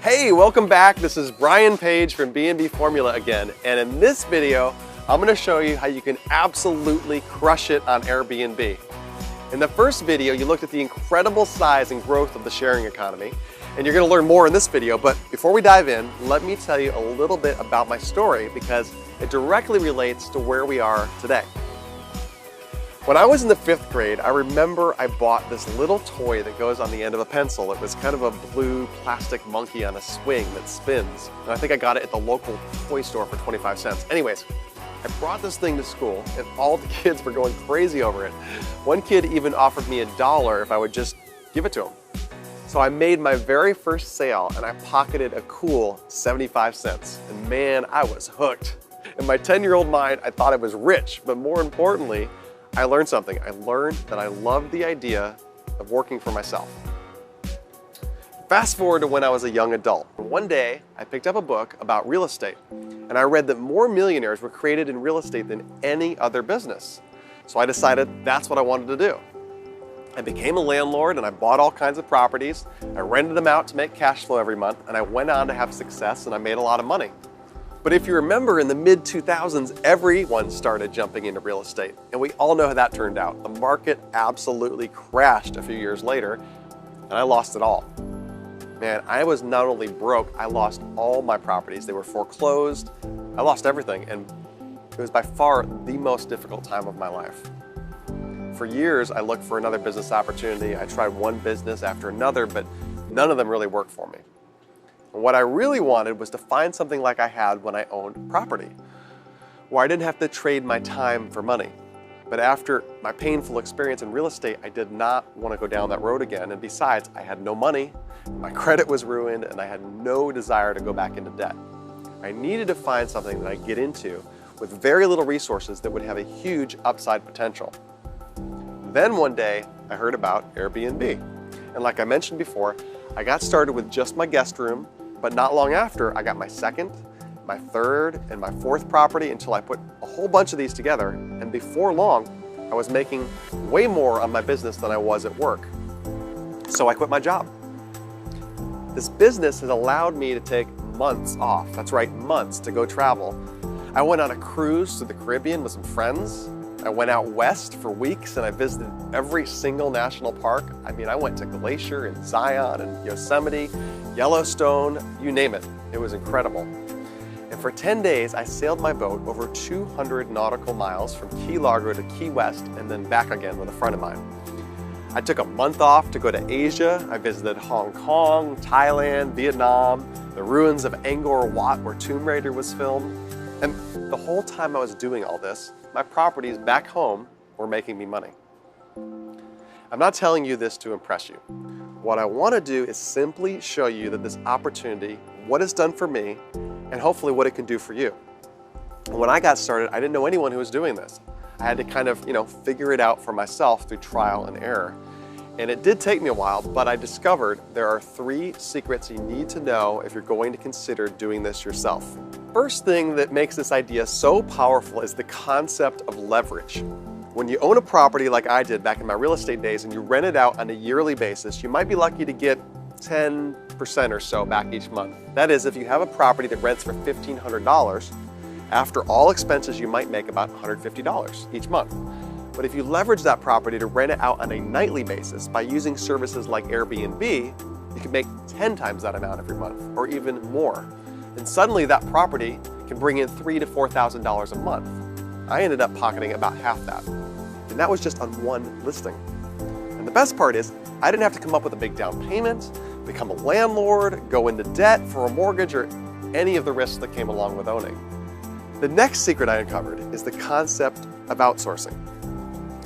Hey, welcome back. This is Brian Page from BNB Formula again. And in this video, I'm going to show you how you can absolutely crush it on Airbnb. In the first video, you looked at the incredible size and growth of the sharing economy. And you're going to learn more in this video. But before we dive in, let me tell you a little bit about my story because it directly relates to where we are today. When I was in the 5th grade, I remember I bought this little toy that goes on the end of a pencil. It was kind of a blue plastic monkey on a swing that spins. And I think I got it at the local toy store for 25 cents. Anyways, I brought this thing to school and all the kids were going crazy over it. One kid even offered me $1 if I would just give it to him. So I made my very first sale and I pocketed a cool 75 cents. And man, I was hooked. In my 10-year-old mind, I thought I was rich, but more importantly, I learned something. I learned that I loved the idea of working for myself. Fast forward to when I was a young adult. One day, I picked up a book about real estate, and I read that more millionaires were created in real estate than any other business. So I decided that's what I wanted to do. I became a landlord and I bought all kinds of properties. I rented them out to make cash flow every month, and I went on to have success and I made a lot of money. But if you remember, in the mid-2000s, everyone started jumping into real estate. And we all know how that turned out. The market absolutely crashed a few years later, and I lost it all. Man, I was not only broke, I lost all my properties. They were foreclosed. I lost everything, and it was by far the most difficult time of my life. For years, I looked for another business opportunity. I tried one business after another, but none of them really worked for me. What I really wanted was to find something like I had when I owned property, where I didn't have to trade my time for money. But after my painful experience in real estate, I did not want to go down that road again. And besides, I had no money, my credit was ruined, and I had no desire to go back into debt. I needed to find something that I could get into with very little resources that would have a huge upside potential. Then one day, I heard about Airbnb. And like I mentioned before, I got started with just my guest room. But not long after, I got my 2nd, my 3rd, and my 4th property until I put a whole bunch of these together. And before long, I was making way more on my business than I was at work. So I quit my job. This business has allowed me to take months off. That's right, months to go travel. I went on a cruise to the Caribbean with some friends. I went out west for weeks and I visited every single national park. I mean, I went to Glacier and Zion and Yosemite, Yellowstone, you name it. It was incredible. And for 10 days, I sailed my boat over 200 nautical miles from Key Largo to Key West and then back again with a friend of mine. I took a month off to go to Asia. I visited Hong Kong, Thailand, Vietnam, the ruins of Angkor Wat where Tomb Raider was filmed. And the whole time I was doing all this, my properties back home were making me money. I'm not telling you this to impress you. What I want to do is simply show you that this opportunity, what it's done for me, and hopefully what it can do for you. When I got started, I didn't know anyone who was doing this. I had to kind of, figure it out for myself through trial and error. And it did take me a while, but I discovered there are 3 secrets you need to know if you're going to consider doing this yourself. First thing that makes this idea so powerful is the concept of leverage. When you own a property like I did back in my real estate days and you rent it out on a yearly basis, you might be lucky to get 10% or so back each month. That is, if you have a property that rents for $1,500, after all expenses you might make about $150 each month. But if you leverage that property to rent it out on a nightly basis by using services like Airbnb, you can make 10 times that amount every month or even more. And suddenly that property can bring in $3,000 to $4,000 a month. I ended up pocketing about half that. And that was just on one listing. And the best part is, I didn't have to come up with a big down payment, become a landlord, go into debt for a mortgage, or any of the risks that came along with owning. The next secret I uncovered is the concept of outsourcing.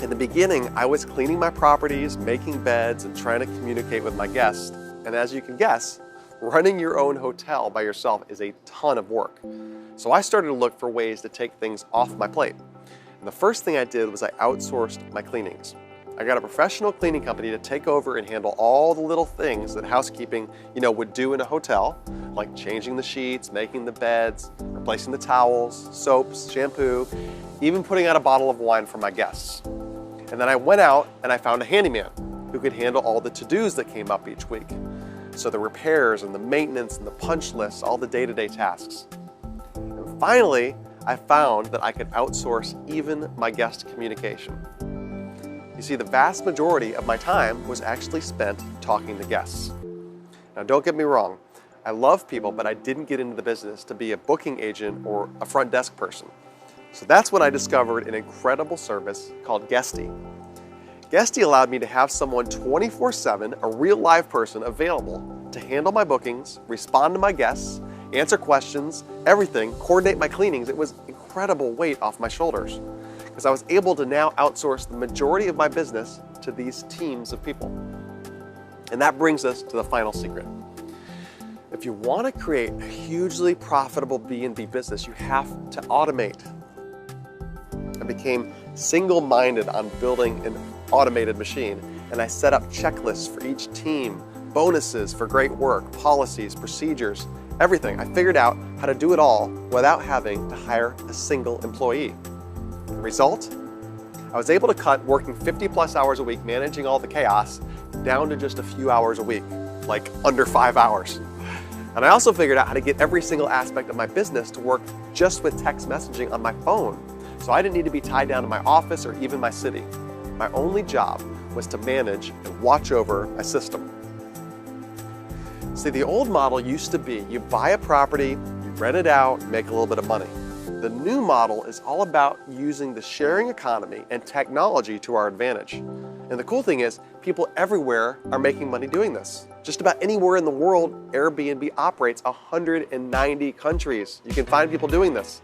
In the beginning, I was cleaning my properties, making beds, and trying to communicate with my guests. And as you can guess, running your own hotel by yourself is a ton of work. So I started to look for ways to take things off my plate. And the first thing I did was I outsourced my cleanings. I got a professional cleaning company to take over and handle all the little things that housekeeping, would do in a hotel, like changing the sheets, making the beds, replacing the towels, soaps, shampoo, even putting out a bottle of wine for my guests. And then I went out and I found a handyman who could handle all the to-dos that came up each week. So the repairs and the maintenance and the punch lists, all the day-to-day tasks. And finally, I found that I could outsource even my guest communication. You see, the vast majority of my time was actually spent talking to guests. Now, don't get me wrong. I love people, but I didn't get into the business to be a booking agent or a front desk person. So that's when I discovered an incredible service called Guesty. Guesty allowed me to have someone 24/7, a real live person available to handle my bookings, respond to my guests, answer questions, everything, coordinate my cleanings. It was incredible weight off my shoulders because I was able to now outsource the majority of my business to these teams of people. And that brings us to the final secret. If you want to create a hugely profitable B&B business, you have to automate. I became single-minded on building an automated machine, and I set up checklists for each team, bonuses for great work, policies, procedures, everything. I figured out how to do it all without having to hire a single employee. The result? I was able to cut working 50+ hours a week, managing all the chaos, down to just a few hours a week, like under 5 hours. And I also figured out how to get every single aspect of my business to work just with text messaging on my phone. So I didn't need to be tied down to my office or even my city. My only job was to manage and watch over my system. See, the old model used to be you buy a property, you rent it out, make a little bit of money. The new model is all about using the sharing economy and technology to our advantage. And the cool thing is, people everywhere are making money doing this. Just about anywhere in the world, Airbnb operates 190 countries. You can find people doing this.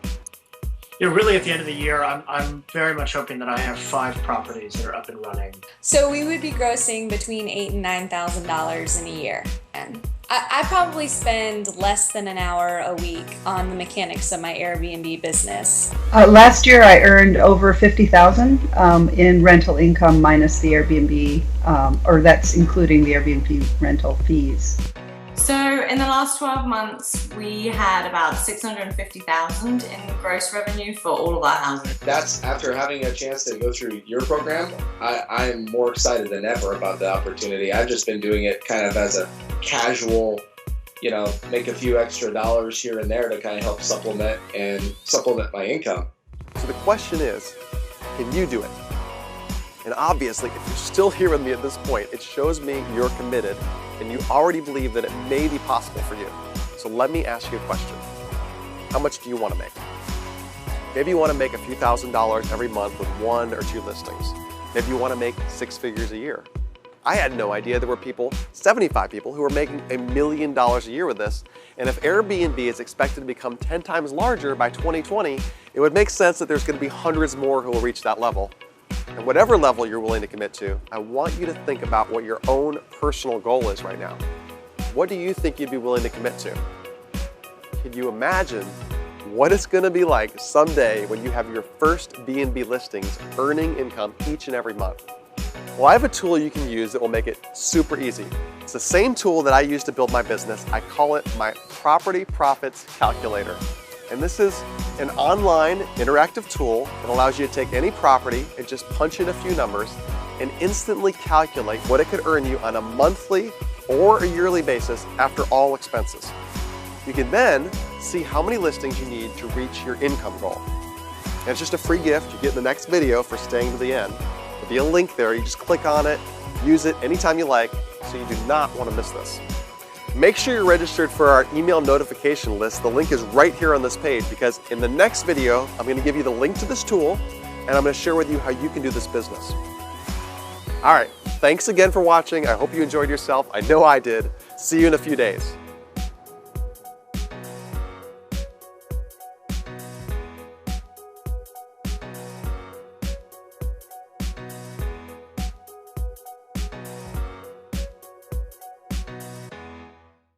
You know, really at the end of the year, I'm very much hoping that I have 5 properties that are up and running. So we would be grossing between $8,000 and $9,000 in a year. And I probably spend less than an hour a week on the mechanics of my Airbnb business. Last year I earned over $50,000 in rental income minus the Airbnb, or that's including the Airbnb rental fees. So in the last 12 months, we had about $650,000 in gross revenue for all of our houses. That's after having a chance to go through your program. I'm more excited than ever about the opportunity. I've just been doing it kind of as a casual, make a few extra dollars here and there to kind of help supplement my income. So the question is, can you do it? And obviously, if you're still here with me at this point, it shows me you're committed and you already believe that it may be possible for you. So let me ask you a question. How much do you want to make? Maybe you want to make a few $1,000s every month with 1 or 2 listings. Maybe you want to make 6 figures a year. I had no idea there were 75 people who were making $1 million a year with this. And if Airbnb is expected to become 10 times larger by 2020, it would make sense that there's going to be hundreds more who will reach that level. And whatever level you're willing to commit to, I want you to think about what your own personal goal is right now. What do you think you'd be willing to commit to? Can you imagine what it's going to be like someday when you have your first B&B listings earning income each and every month? Well, I have a tool you can use that will make it super easy. It's the same tool that I use to build my business. I call it my Property Profits Calculator. And this is an online interactive tool that allows you to take any property and just punch in a few numbers and instantly calculate what it could earn you on a monthly or a yearly basis after all expenses. You can then see how many listings you need to reach your income goal. And it's just a free gift you get in the next video for staying to the end. There'll be a link there. You just click on it, use it anytime you like, so you do not want to miss this. Make sure you're registered for our email notification list. The link is right here on this page because in the next video, I'm going to give you the link to this tool and I'm going to share with you how you can do this business. All right, thanks again for watching. I hope you enjoyed yourself. I know I did. See you in a few days.